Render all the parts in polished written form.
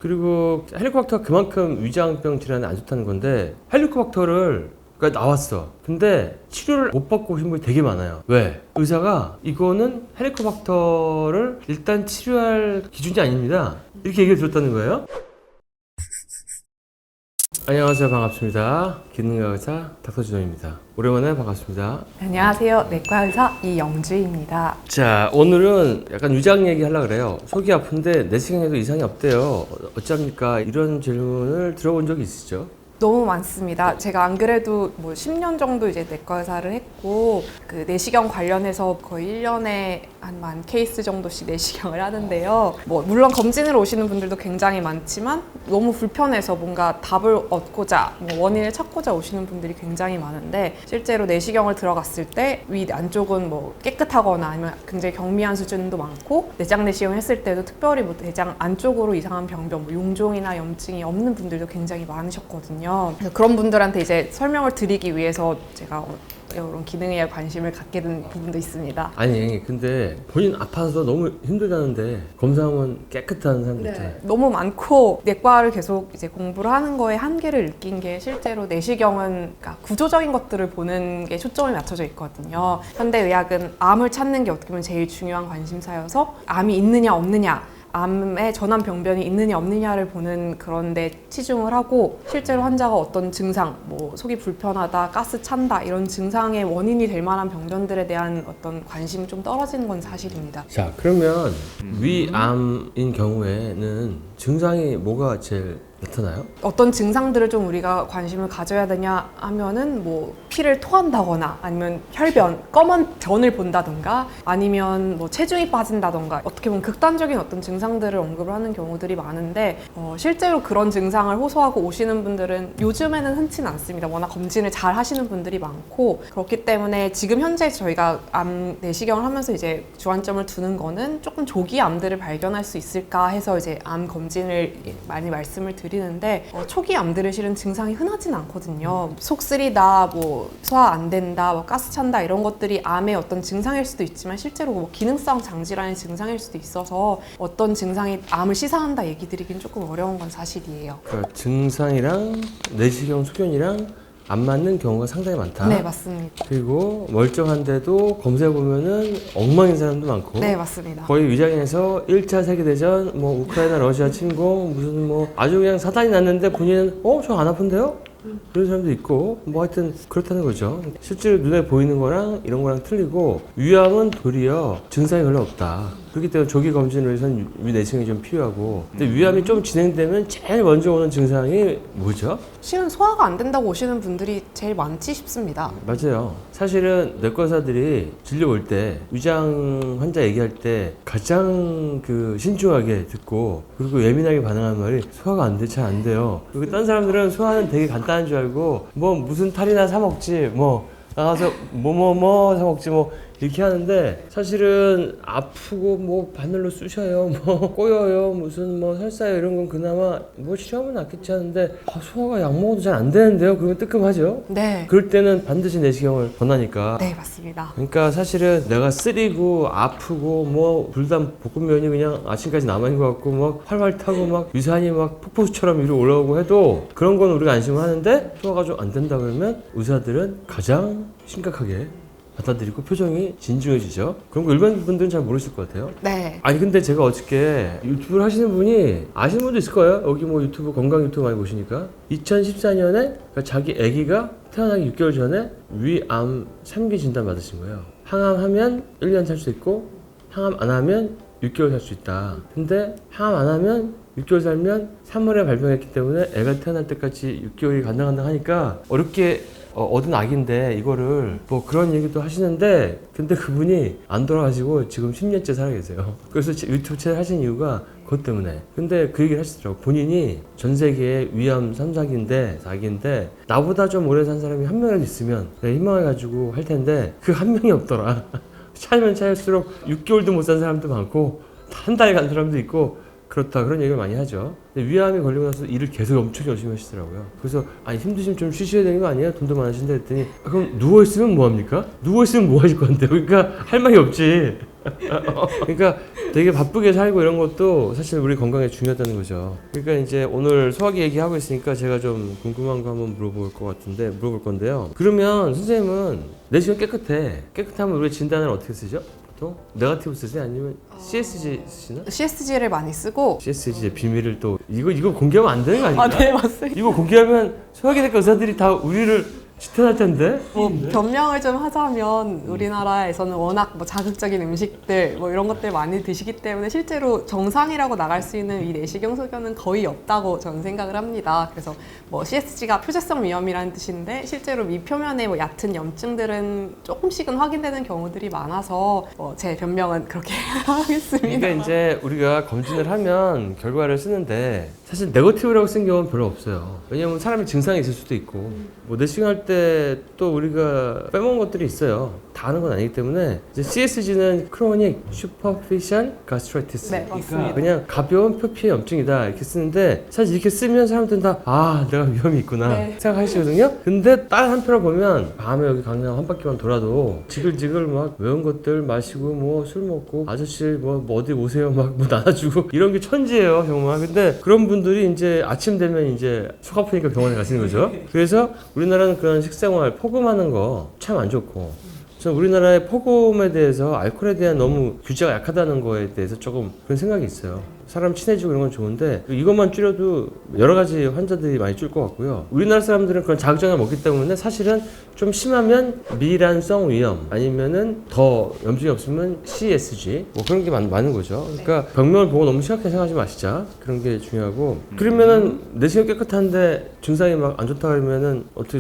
그리고 헬리코박터가 그만큼 위장병 질환에 안 좋다는 건데 헬리코박터를 그러니까 나왔어. 근데 치료를 못 받고 오신 분이 되게 많아요. 왜? 의사가 이거는 헬리코박터를 일단 치료할 기준이 아닙니다. 이렇게 얘기를 들었다는 거예요. 안녕하세요. 반갑습니다. 기능의학 의사 닥터진호입니다. 오랜만에 반갑습니다. 안녕하세요. 내과 의사 이영주입니다. 자, 오늘은 약간 위장 얘기 하려고 그래요. 속이 아픈데 내시경에도 이상이 없대요. 어쩝니까? 이런 질문을 들어본 적이 있으시죠? 너무 많습니다. 제가 안 그래도 뭐 10년 정도 이제 내과 의사를 했고 그 내시경 관련해서 거의 1년에 한 10,000케이스 정도씩 내시경을 하는데요. 뭐 물론 검진으로 오시는 분들도 굉장히 많지만 너무 불편해서 뭔가 답을 얻고자 뭐 원인을 찾고자 오시는 분들이 굉장히 많은데 실제로 내시경을 들어갔을 때 위 안쪽은 뭐 깨끗하거나 아니면 굉장히 경미한 수준도 많고 내장 내시경 했을 때도 특별히 뭐 내장 안쪽으로 이상한 병변, 뭐 용종이나 염증이 없는 분들도 굉장히 많으셨거든요. 그래서 그런 분들한테 이제 설명을 드리기 위해서 제가 이런 기능에 관심을 갖게 된 부분도 있습니다. 아니, 근데 본인 아파서 너무 힘들다는데 검사하면 깨끗한 사람들 있잖아요. 너무 많고 내과를 계속 이제 공부를 하는 거에 한계를 느낀 게 실제로 내시경은 그러니까 구조적인 것들을 보는 게 초점이 맞춰져 있거든요. 현대의학은 암을 찾는 게 어떻게 보면 제일 중요한 관심사여서 암이 있느냐 없느냐 암의 전환 병변이 있느냐 없느냐를 보는 그런 데 치중을 하고 실제로 환자가 어떤 증상, 뭐 속이 불편하다, 가스 찬다 이런 증상의 원인이 될 만한 병변들에 대한 어떤 관심이 좀 떨어지는 건 사실입니다. 자, 그러면 위암인 경우에는 증상이 뭐가 제일 나타나요? 어떤 증상들을 좀 우리가 관심을 가져야 되냐 하면은 뭐 피를 토한다거나 아니면 혈변, 검은 변을 본다던가 아니면 뭐 체중이 빠진다던가 어떻게 보면 극단적인 어떤 증상들을 언급을 하는 경우들이 많은데 실제로 그런 증상을 호소하고 오시는 분들은 요즘에는 흔치는 않습니다. 워낙 검진을 잘 하시는 분들이 많고 그렇기 때문에 지금 현재 저희가 암 내시경을 하면서 이제 주안점을 두는 거는 조금 조기 암들을 발견할 수 있을까 해서 이제 암 검진을 많이 말씀을 드리는데 초기 암들은 실은 증상이 흔하진 않거든요. 속 쓰리다, 뭐 소화 안 된다, 뭐 가스 찬다 이런 것들이 암의 어떤 증상일 수도 있지만 실제로 뭐 기능성 장질환의 증상일 수도 있어서 어떤 증상이 암을 시사한다 얘기 드리기는 조금 어려운 건 사실이에요. 그러니까 증상이랑 내시경 소견이랑 안 맞는 경우가 상당히 많다. 네, 맞습니다. 그리고 멀쩡한데도 검사해보면은 엉망인 사람도 많고. 네, 맞습니다. 거의 위장에서 1차 세계대전, 뭐 우크라이나 러시아 침공, 무슨 뭐 아주 그냥 사단이 났는데 본인은 저 안 아픈데요? 그런 사람도 있고 뭐 하여튼 그렇다는 거죠. 실제로 눈에 보이는 거랑 이런 거랑 틀리고 위암은 도리어 증상이 별로 없다. 그렇기 때문에 조기 검진을 위해서는 내시경이 좀 필요하고 근데 위암이 좀 진행되면 제일 먼저 오는 증상이 뭐죠? 실은 소화가 안 된다고 오시는 분들이 제일 많지 싶습니다. 맞아요. 사실은 내과사들이 진료 볼 때 위장 환자 얘기할 때 가장 신중하게 듣고 그리고 예민하게 반응하는 말이 소화가 안 돼, 잘 안 돼요. 그리고 딴 사람들은 소화는 되게 간단한 줄 알고 뭐 무슨 탈이나 사 먹지 뭐 나가서 뭐 사 먹지 뭐 이렇게 하는데 사실은 아프고 뭐 바늘로 쑤셔요 뭐 꼬여요 무슨 뭐 설사요 이런 건 그나마 뭐 치료하면 낫겠지 하는데 소화가 약 먹어도 잘 안 되는데요. 그러면 뜨끔하죠. 네. 그럴 때는 반드시 내시경을 권하니까. 네, 맞습니다. 그러니까 사실은 내가 쓰리고 아프고 뭐 불단 볶음면이 그냥 아침까지 남아있는 것 같고 막 활활 타고 막 위산이 막 폭포수처럼 위로 올라오고 해도 그런 건 우리가 안심을 하는데 소화가 좀 안 된다 그러면 의사들은 가장 심각하게 받아들이고 표정이 진중해지죠. 그런 거 일반 분들은 잘 모르실 것 같아요. 네. 아니 근데 제가 어저께 유튜브를 하시는 분이 아시는 분도 있을 거예요. 여기 뭐 유튜브 건강 유튜브 많이 보시니까 2014년에 그러니까 자기 아기가 태어나기 6개월 전에 위암 3기 진단 받으신 거예요. 항암하면 1년 살 수 있고 항암 안 하면 6개월 살 수 있다. 근데 항암 안 하면 6개월 살면 3월에 발병했기 때문에 애가 태어날 때까지 6개월이 간당간당하니까 어렵게 얻은 아기인데 이거를 뭐 그런 얘기도 하시는데 근데 그분이 안 돌아가시고 지금 10년째 살아 계세요. 그래서 유튜브 채널 하신 이유가 그것 때문에. 근데 그 얘기를 하시더라고. 본인이 전 세계에 위암 3, 4기인데 나보다 좀 오래 산 사람이 한 명이라도 있으면 내가 희망해가지고 할 텐데 그 한 명이 없더라. 차이면 차일수록 6개월도 못 산 사람도 많고 한 달 간 사람도 있고 그렇다 그런 얘기를 많이 하죠. 근데 위암이 걸리고 나서 일을 계속 엄청 열심히 하시더라고요. 그래서 아니 힘드시면 좀 쉬셔야 되는 거 아니에요? 돈도 많으신데 했더니 그럼 누워있으면 뭐합니까? 누워있으면 뭐 하실 건데요? 그러니까 할 말이 없지. 그러니까 되게 바쁘게 살고 이런 것도 사실 우리 건강에 중요하다는 거죠. 그러니까 이제 오늘 소화기 얘기하고 있으니까 제가 좀 궁금한 거 한번 물어볼 건데요. 그러면 선생님은 내시경 깨끗하면 우리 진단을 어떻게 쓰죠? 보통 네거티브 쓰세요? 아니면 CSG 쓰시나? CSG를 많이 쓰고 CSG의 비밀을 또 이거 공개하면 안 되는 거 아닙니까? 네, 맞습니다. 이거 공개하면 소화기내과 의사들이 다 우리를 지탄할 텐데. 뭐 변명을 좀 하자면 우리나라에서는 워낙 뭐 자극적인 음식들 뭐 이런 것들 많이 드시기 때문에 실제로 정상이라고 나갈 수 있는 이 내시경 소견은 거의 없다고 저는 생각을 합니다. 그래서 뭐 CSG가 표재성 위염이라는 뜻인데 실제로 미표면에 뭐 얕은 염증들은 조금씩은 확인되는 경우들이 많아서 제 변명은 그렇게 하겠습니다. 그러니까 이제 우리가 검진을 하면 결과를 쓰는데 사실 네거티브라고 쓴 경우는 별로 없어요. 왜냐면 사람이 증상이 있을 수도 있고 뭐 내시경 할 때 또 우리가 빼먹은 것들이 있어요. 다 아는 건 아니기 때문에 이제 CSG는 크로닉 슈퍼피셜 가스트라이티스. 네, 맞습니다. 그냥 가벼운 표피의 염증이다 이렇게 쓰는데 사실 이렇게 쓰면 사람들은 다 내가 위험이 있구나 네. 생각하시거든요. 근데 다른 한편으로 보면 밤에 여기 강남 한 바퀴만 돌아도 지글지글 막 매운 것들 마시고 뭐 술 먹고 아저씨 뭐 어디 오세요 막 뭐 나눠주고 이런 게 천지예요 정말. 근데 그런 분들이 이제 아침 되면 이제 속 아프니까 병원에 가시는 거죠. 그래서 우리나라는 그런 식생활 포금하는 거 참 안 좋고 저는 우리나라의 폭음에 대해서 알코올에 대한 너무 규제가 약하다는 거에 대해서 조금 그런 생각이 있어요. 사람 친해지고 이런 건 좋은데 이것만 줄여도 여러 가지 환자들이 많이 줄 것 같고요. 우리나라 사람들은 그런 자극적을 먹기 때문에 사실은 좀 심하면 미란성 위염 아니면은 더 염증이 없으면 CSG 뭐 그런 게 많은 거죠. 그러니까 병명을 보고 너무 심각하게 생각하지 마시자. 그런 게 중요하고 그러면은 내시경 깨끗한데 증상이 막 안 좋다 그러면은 어떻게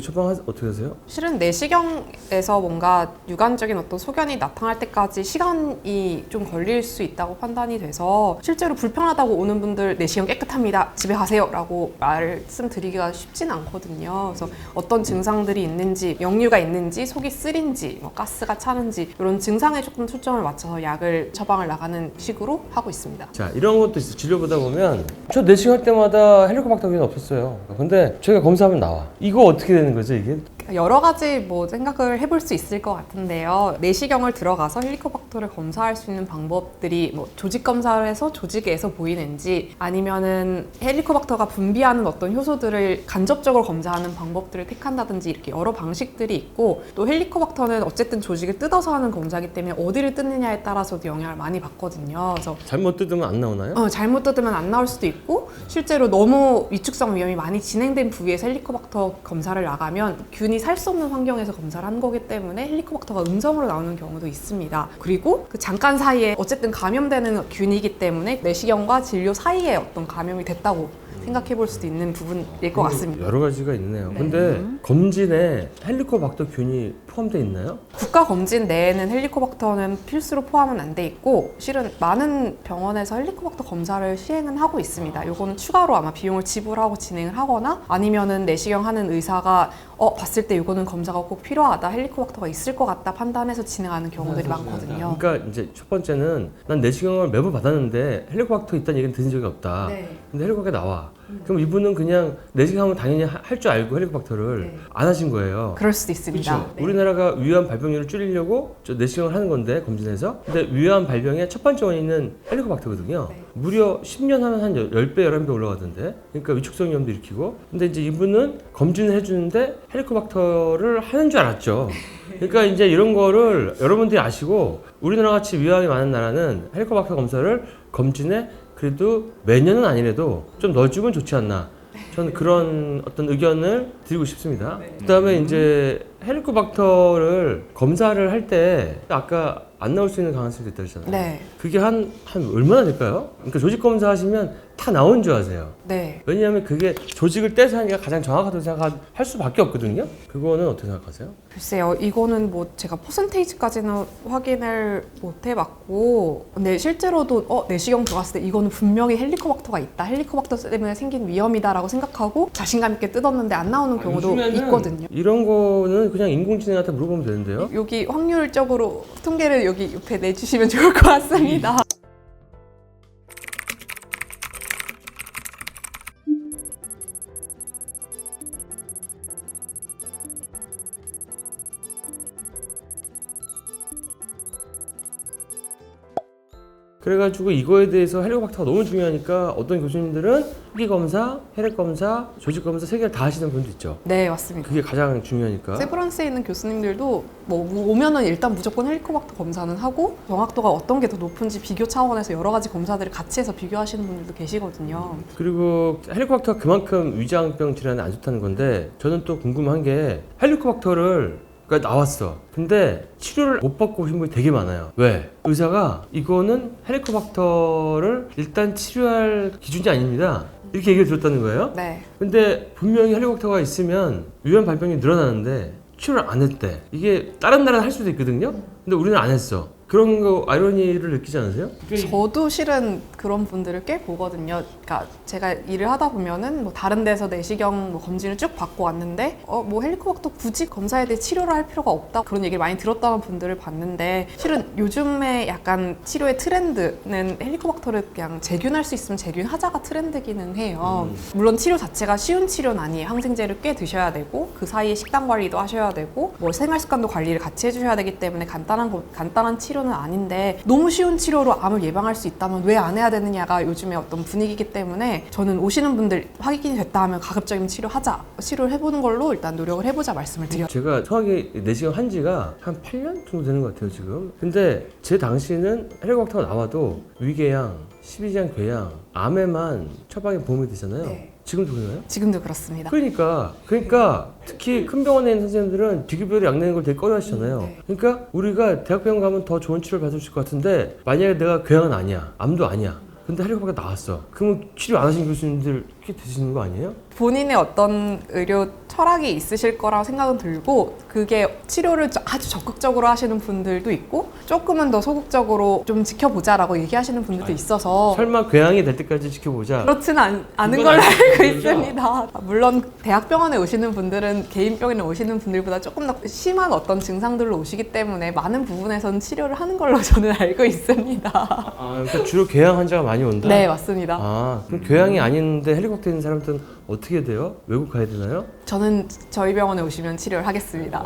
하세요? 실은 내시경에서 뭔가 유관적인 어떤 소견이 나타날 때까지 시간이 좀 걸릴 수 있다고 판단이 돼서 실제로 불편하다고 오는 분들 내시경 깨끗합니다. 집에 가세요 라고 말씀드리기가 쉽진 않거든요. 그래서 어떤 증상들이 있는지 역류가 있는지 속이 쓰린지 뭐 가스가 차는지 이런 증상에 조금 초점을 맞춰서 약을 처방을 나가는 식으로 하고 있습니다. 자 이런 것도 있어요. 진료보다 보면 저 내시경 할 때마다 헬리코박터 위는 없었어요. 근데 저희가 검사하면 나와. 이거 어떻게 되는 거죠 이게? 여러 가지 뭐 생각을 해볼 수 있을 것 같은데요. 내시경을 들어가서 헬리코박터를 검사할 수 있는 방법들이 뭐 조직 검사를 해서 조직에서 보이는지 아니면은 헬리코박터가 분비하는 어떤 효소들을 간접적으로 검사하는 방법들을 택한다든지 이렇게 여러 방식들이 있고 또 헬리코박터는 어쨌든 조직을 뜯어서 하는 검사이기 때문에 어디를 뜯느냐에 따라서도 영향을 많이 받거든요. 그래서 잘못 뜯으면 안 나오나요? 잘못 뜯으면 안 나올 수도 있고 실제로 너무 위축성 위험이 많이 진행된 부위에서 헬리코박터 검사를 나가면 균이 살 수 없는 환경에서 검사를 한 거기 때문에 헬리코박터가 음성으로 나오는 경우도 있습니다. 그리고 그 잠깐 사이에 어쨌든 감염되는 균이기 때문에 내시경과 진료 사이에 어떤 감염이 됐다고 생각해 볼 수도 있는 부분일 것 같습니다. 여러 가지가 있네요. 근데 검진에 헬리코박터 균이 포함되어 있나요? 국가 검진 내에는 헬리코박터는 필수로 포함은 안 돼 있고 실은 많은 병원에서 헬리코박터 검사를 시행은 하고 있습니다. 요거는 추가로 아마 비용을 지불하고 진행을 하거나 아니면은 내시경 하는 의사가 봤을 때 이거는 검사가 꼭 필요하다, 헬리코박터가 있을 것 같다 판단해서 진행하는 경우들이 많거든요. 그러니까 이제 첫 번째는 난 내시경을 매번 받았는데 헬리코박터 있다는 얘기는 들은 적이 없다. 네. 근데 헬리코박터가 나와. 그럼 이분은 그냥 내시경하면 당연히 할 줄 알고 헬리코박터를 안 하신 거예요. 그럴 수도 있습니다. 그렇죠. 우리나라가 위암 발병률을 줄이려고 내시경을 하는 건데 검진해서 근데 위암 발병의 첫 번째 원인은 헬리코박터거든요. 무려 10년 하면 한 10배, 11배 올라가던데. 그러니까 위축성 위염도 일으키고. 근데 이제 이분은 검진을 해주는데 헬리코박터를 하는 줄 알았죠. 그러니까 이제 이런 거를 여러분들이 아시고 우리나라 같이 위암이 많은 나라는 헬리코박터 검사를 검진에 그래도 매년은 아니래도 좀 넣어주면 좋지 않나. 저는 그런 어떤 의견을 드리고 싶습니다. 그다음에 이제 헬리코박터를 검사를 할 때 아까 안 나올 수 있는 가능성이 있다고 했잖아요. 네. 그게 한 얼마나 될까요? 그러니까 조직 검사 하시면 다 나온 줄 아세요. 네. 왜냐하면 그게 조직을 떼서 하니까 가장 정확하다고 생각할 수밖에 없거든요. 그거는 어떻게 생각하세요? 글쎄요, 이거는 뭐 제가 퍼센테이지까지는 확인을 못 해봤고, 근데 실제로도 내시경 들어갔을 때 이거는 분명히 헬리코박터가 있다, 헬리코박터 때문에 생긴 위험이다라고 생각하고 자신감 있게 뜯었는데 안 나오는 경우도 있거든요. 이런 거는 그냥 인공지능한테 물어보면 되는데요. 여기 확률적으로 통계를 여기 옆에 내주시면 좋을 것 같습니다. 그래가지고 이거에 대해서 헬리코박터가 너무 중요하니까 어떤 교수님들은 후기 검사, 혈액 검사, 조직 검사 3개를 다 하시는 분도 있죠. 네, 맞습니다. 그게 가장 중요하니까. 세브란스에 있는 교수님들도 뭐 오면은 일단 무조건 헬리코박터 검사는 하고 정확도가 어떤 게 더 높은지 비교 차원에서 여러 가지 검사들을 같이 해서 비교하시는 분들도 계시거든요. 그리고 헬리코박터가 그만큼 위장병 질환에 안 좋다는 건데 저는 또 궁금한 게 헬리코박터를 그러니까 나왔어. 근데 치료를 못 받고 오신 분이 되게 많아요. 왜? 의사가 이거는 헬리코박터를 일단 치료할 기준이 아닙니다. 이렇게 얘기를 들었다는 거예요. 네. 근데 분명히 헬리코박터가 있으면 위험 발병이 늘어나는데 치료를 안 했대. 이게 다른 나라는 할 수도 있거든요. 근데 우리는 안 했어. 그런 거 아이러니를 느끼지 않으세요? 저도 실은 그런 분들을 꽤 보거든요. 그러니까 제가 일을 하다 보면은 뭐 다른 데서 내시경 뭐 검진을 쭉 받고 왔는데 뭐 헬리코박터 굳이 검사에 대해 치료를 할 필요가 없다 그런 얘기를 많이 들었다는 분들을 봤는데 실은 요즘에 약간 치료의 트렌드는 헬리코박터를 그냥 재균할 수 있으면 재균하자가 트렌드기는 해요. 물론 치료 자체가 쉬운 치료는 아니에요. 항생제를 꽤 드셔야 되고 그 사이에 식단 관리도 하셔야 되고 뭐 생활 습관도 관리를 같이 해주셔야 되기 때문에 간단한 치료는 아닌데 너무 쉬운 치료로 암을 예방할 수 있다면 왜 안 해야 되느냐가 요즘에 어떤 분위기이기 때문에 저는 오시는 분들 확인이 됐다 하면 가급적이면 치료를 해보는 걸로 일단 노력을 해보자 말씀을 드려요. 제가 소화기 내시경 한 지가 한 8년 정도 되는 것 같아요 지금. 근데 제 당시는 헬리코박터가 나와도 위궤양, 십이지장 궤양, 암에만 처방에 도움이 되잖아요. 네. 지금도 그러나요? 지금도 그렇습니다. 그러니까 특히 큰 병원에 있는 선생님들은 비급여로 약 내는 걸 되게 꺼려하시잖아요. 네. 그러니까 우리가 대학병원 가면 더 좋은 치료를 받을 수 있을 것 같은데 만약에 내가 궤양은 아니야, 암도 아니야. 근데 헬리코박터가 나왔어. 그러면 치료 안 하신 교수님들 꽤 되시는 거 아니에요? 본인의 어떤 의료 철학이 있으실 거라고 생각은 들고 그게 치료를 아주 적극적으로 하시는 분들도 있고 조금은 더 소극적으로 좀 지켜보자라고 얘기하시는 분들도 있어서 설마 궤양이 될 때까지 지켜보자. 그렇지는 않은 그건 걸로 아니죠. 알고 있습니다. 물론 대학병원에 오시는 분들은 개인병원에 오시는 분들보다 조금 더 심한 어떤 증상들로 오시기 때문에 많은 부분에서는 치료를 하는 걸로 저는 알고 있습니다. 그러니까 주로 궤양 환자가 많이 온다? 네, 맞습니다. 그럼 궤양이 아닌데 헬리코박터 있는 사람들은 어떻게 돼요? 외국 가야 되나요? 저는 저희 병원에 오시면 치료를 하겠습니다.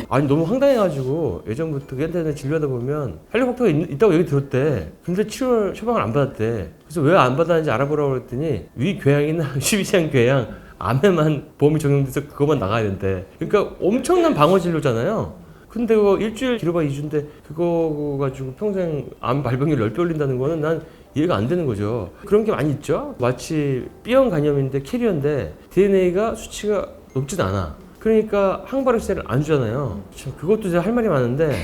아니 너무 황당해가지고 예전부터 걔한테 진료하다 보면 헬리코박터가 있다고 얘기 들었대. 근데 치료 처방을 안 받았대. 그래서 왜 안 받았는지 알아보라고 그랬더니 위궤양이나 십이지장 궤양 암에만 보험이 적용돼서 그것만 나가야 된대. 그러니까 엄청난 방어 진료잖아요. 근데 그거 일주일 기록가 2주인데 그거 가지고 평생 암 발병률 10배 올린다는 거는 난 이해가 안 되는 거죠. 그런 게 많이 있죠. 마치 B형 간염인데 캐리어인데 DNA가 수치가 높진 않아. 그러니까 항바이러스제를 안 주잖아요. 참 그것도 제가 할 말이 많은데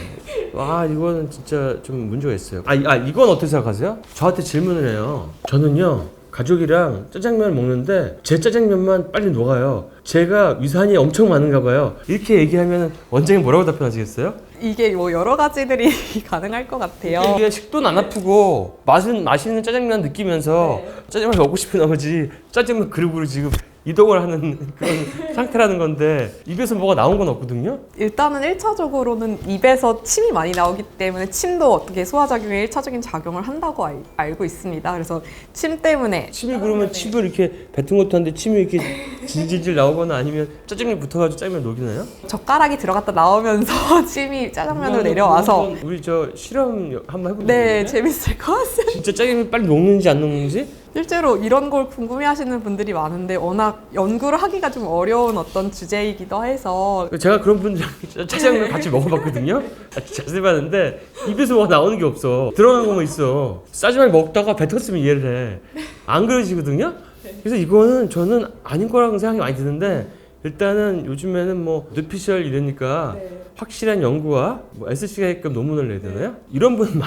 와 이거는 진짜 좀 문제가 있어요. 이건 어떻게 생각하세요? 저한테 질문을 해요. 저는요 가족이랑 짜장면을 먹는데 제 짜장면만 빨리 녹아요. 제가 위산이 엄청 많은가 봐요. 이렇게 얘기하면 원장님 뭐라고 답변하시겠어요? 이게 뭐 여러 가지들이 가능할 것 같아요. 이게 식도는 안 아프고 맛있는 짜장면 느끼면서 짜장면 먹고 싶은 나머지 짜장면 그릇으로 지금 이동을 하는 그런 상태라는 건데 입에서 뭐가 나온 건 없거든요? 일단은 1차적으로는 입에서 침이 많이 나오기 때문에 침도 어떻게 소화작용에 1차적인 작용을 한다고 알고 있습니다. 그래서 침 때문에 침이 그러면 침을 이렇게 뱉은 것도 한데 침이 이렇게 질질질 나오거나 아니면 짜장면이 붙어가지고 짜장면 녹이나요? 젓가락이 들어갔다 나오면서 침이 짜장면으로 내려와서 우리 저 실험 한번 해보면 네, 재밌을 것 같습니다. 진짜 짜장면이 빨리 녹는지 안 녹는지? 실제로 이런 걸 궁금해하시는 분들이 많은데 워낙 연구를 하기가 좀 어려운 어떤 주제이기도 해서 제가 그런 분들이랑 짜장면 같이 먹어봤거든요? 자세히 봤는데 입에서 뭐가 나오는 게 없어. 들어간 것만 있어. 짜장면 먹다가 뱉었으면 이해를 해. 안 그러시거든요? 그래서 이거는 저는 아닌 거라고 생각이 많이 드는데 일단은 요즘에는 뭐 뇌피셜 이러니까 확실한 연구와 뭐 SC가끔 논문을 내야 되나요? 이런 분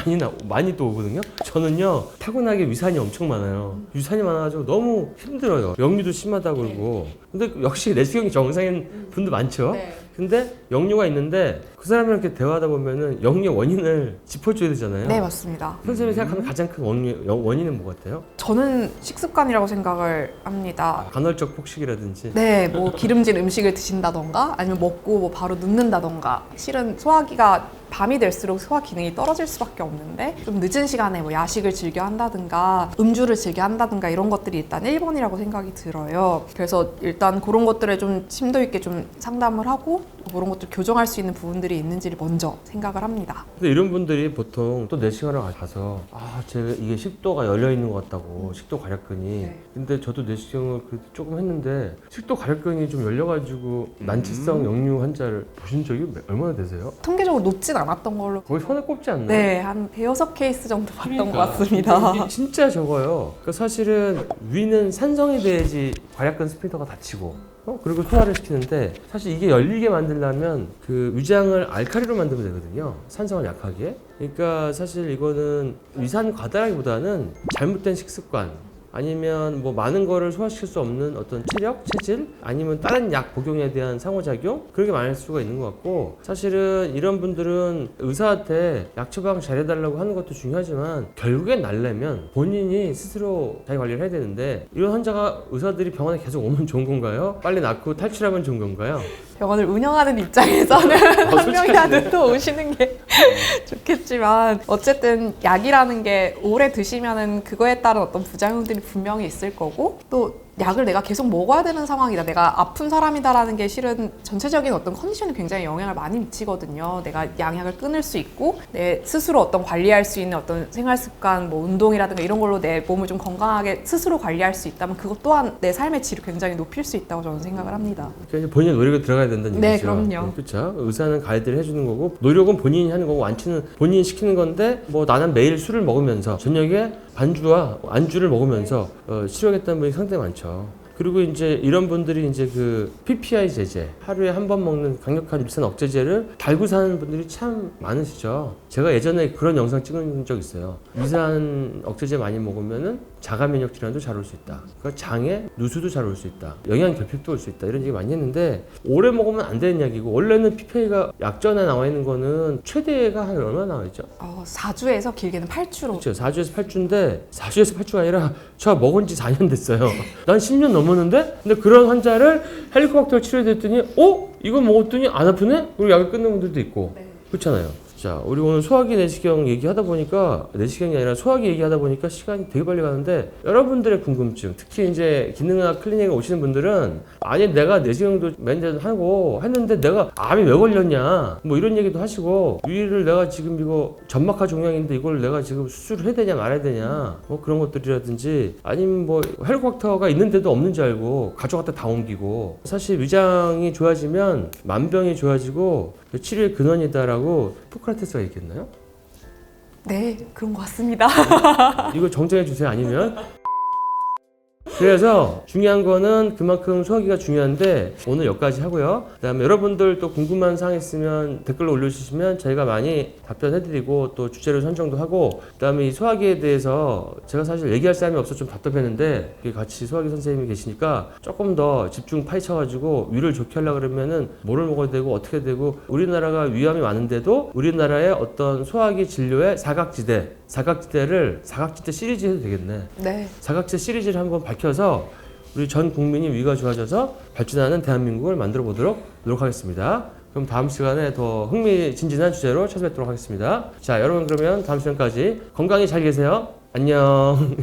많이 또 오거든요. 저는요 타고나게 위산이 엄청 많아요. 위산이 많아가지고 너무 힘들어요. 역류도 심하다고 그러고. 근데 역시 내시경이 정상인 분도 많죠. 근데 역류가 있는데 그 사람이랑 이렇게 대화하다 보면은 역류 원인을 짚어줘야 되잖아요. 네, 맞습니다. 선생님이 생각하는 가장 큰 원인은 뭐 같아요? 저는 식습관이라고 생각을 합니다. 간헐적 폭식이라든지. 네, 뭐 기름진 음식을 드신다던가 아니면 먹고 뭐 바로 눕는다던가. 실은 소화기가 밤이 될수록 소화 기능이 떨어질 수밖에 없는데 좀 늦은 시간에 뭐 야식을 즐겨 한다든가 음주를 즐겨 한다든가 이런 것들이 일단 1번이라고 생각이 들어요. 그래서 일단 그런 것들에 좀 심도 있게 좀 상담을 하고 그런 것들 교정할 수 있는 부분들이 있는지를 먼저 생각을 합니다. 근데 이런 분들이 보통 또 내시경을 가서 제가 이게 식도가 열려 있는 것 같다고 식도 괄약근이. 네. 근데 저도 내시경을 그래도 조금 했는데 식도 괄약근이 좀 열려가지고 난치성 역류 환자를 보신 적이 얼마나 되세요? 통계적으로 높진 않았던 걸로. 거의 손에 꼽지 않나요? 네, 한 대여섯 케이스 정도 봤던 그러니까. 것 같습니다. 이게 진짜 적어요. 그러니까 사실은 위는 산성이 돼야지 괄약근 스피터가 닫히고 그리고 소화를 시키는데 사실 이게 열리게 만들려면 그 위장을 알칼리로 만들면 되거든요. 산성을 약하게. 그러니까 사실 이거는 위산 과다라기보다는 잘못된 식습관 아니면 뭐 많은 거를 소화시킬 수 없는 어떤 체력, 체질 아니면 다른 약 복용에 대한 상호작용 그런 게 많을 수가 있는 것 같고 사실은 이런 분들은 의사한테 약 처방 잘해달라고 하는 것도 중요하지만 결국엔 날려면 본인이 스스로 자기 관리를 해야 되는데 이런 환자가 의사들이 병원에 계속 오면 좋은 건가요? 빨리 낫고 탈출하면 좋은 건가요? 병원을 운영하는 입장에서는 한 명이라도 또 오시는 게 좋겠지만 어쨌든 약이라는 게 오래 드시면은 그거에 따른 어떤 부작용들이 분명히 있을 거고 또 약을 내가 계속 먹어야 되는 상황이다. 내가 아픈 사람이다라는 게 실은 전체적인 어떤 컨디션에 굉장히 영향을 많이 미치거든요. 내가 양약을 끊을 수 있고 내 스스로 어떤 관리할 수 있는 어떤 생활 습관, 뭐 운동이라든가 이런 걸로 내 몸을 좀 건강하게 스스로 관리할 수 있다면 그것 또한 내 삶의 질을 굉장히 높일 수 있다고 저는 생각을 합니다. 그러니까 본인의 노력이 들어가야 된다는 네, 얘기죠. 그럼요. 그렇죠. 의사는 가이드를 해주는 거고 노력은 본인이 하는 거고 완치는 본인이 시키는 건데 뭐 나는 매일 술을 먹으면서 저녁에 반주와 안주를 먹으면서 치료하겠다는 분이 상당히 많죠. 그리고 이제 이런 분들이 이제 그 PPI 제제 하루에 한 번 먹는 강력한 위산 억제제를 달고 사는 분들이 참 많으시죠. 제가 예전에 그런 영상 찍은 적 있어요. 위산 억제제 많이 먹으면은 자가 면역 질환도 잘 올 수 있다. 그러니까 장에 누수도 잘 올 수 있다. 영양 결핍도 올 수 있다. 이런 얘기 많이 했는데 오래 먹으면 안 되는 약이고 원래는 PPI가 약전에 나와 있는 거는 최대가 한 얼마나 나와 있죠? 4주에서 길게는 8주로. 그렇죠. 4주에서 8주인데 4주에서 8주가 아니라 저 먹은 지 4년 됐어요. 난 10년 넘었는데? 근데 그런 환자를 헬리코박터 치료해줬더니 이거 먹었더니 안 아프네? 그리고 약을 끊는 분들도 있고. 네. 그렇잖아요. 자, 우리 오늘 소화기 내시경 얘기하다 보니까 내시경이 아니라 소화기 얘기하다 보니까 시간이 되게 빨리 가는데 여러분들의 궁금증, 특히 이제 기능학 클리닉에 오시는 분들은 아니 내가 내시경도 매니저 하고 했는데 내가 암이 왜 걸렸냐 뭐 이런 얘기도 하시고 위를 내가 지금 이거 점막하 종양인데 이걸 내가 지금 수술을 해야 되냐 말아야 되냐 뭐 그런 것들이라든지 아니면 뭐 헬리코박터가 있는데도 없는 줄 알고 가져갔다 다 옮기고 사실 위장이 좋아지면 만병이 좋아지고 치료의 근원이다라고 포크라테스가 얘기했나요? 네, 그런 것 같습니다. 이거 정정해 주세요. 아니면 그래서 중요한 거는 그만큼 소화기가 중요한데 오늘 여기까지 하고요. 그다음에 여러분들 또 궁금한 사항 있으면 댓글로 올려주시면 저희가 많이 답변해드리고 또 주제를 선정도 하고 그다음에 이 소화기에 대해서 제가 사실 얘기할 사람이 없어서 좀 답답했는데 같이 소화기 선생님이 계시니까 조금 더 집중 파헤쳐가지고 위를 좋게 하려고 그러면은 뭐를 먹어야 되고 어떻게 되고 우리나라가 위암이 많은데도 우리나라의 어떤 소화기 진료의 사각지대를 사각지대 시리즈 해도 되겠네. 네. 사각지대 시리즈를 한번 밝혀서 우리 전 국민이 위가 좋아져서 발전하는 대한민국을 만들어 보도록 노력하겠습니다. 그럼 다음 시간에 더 흥미진진한 주제로 찾아뵙도록 하겠습니다. 자, 여러분 그러면 다음 시간까지 건강히 잘 계세요. 안녕.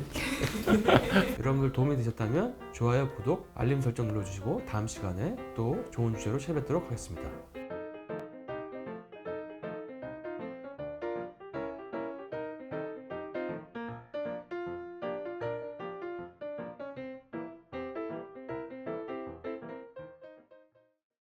여러분들 도움이 되셨다면 좋아요, 구독, 알림 설정 눌러주시고 다음 시간에 또 좋은 주제로 찾아뵙도록 하겠습니다.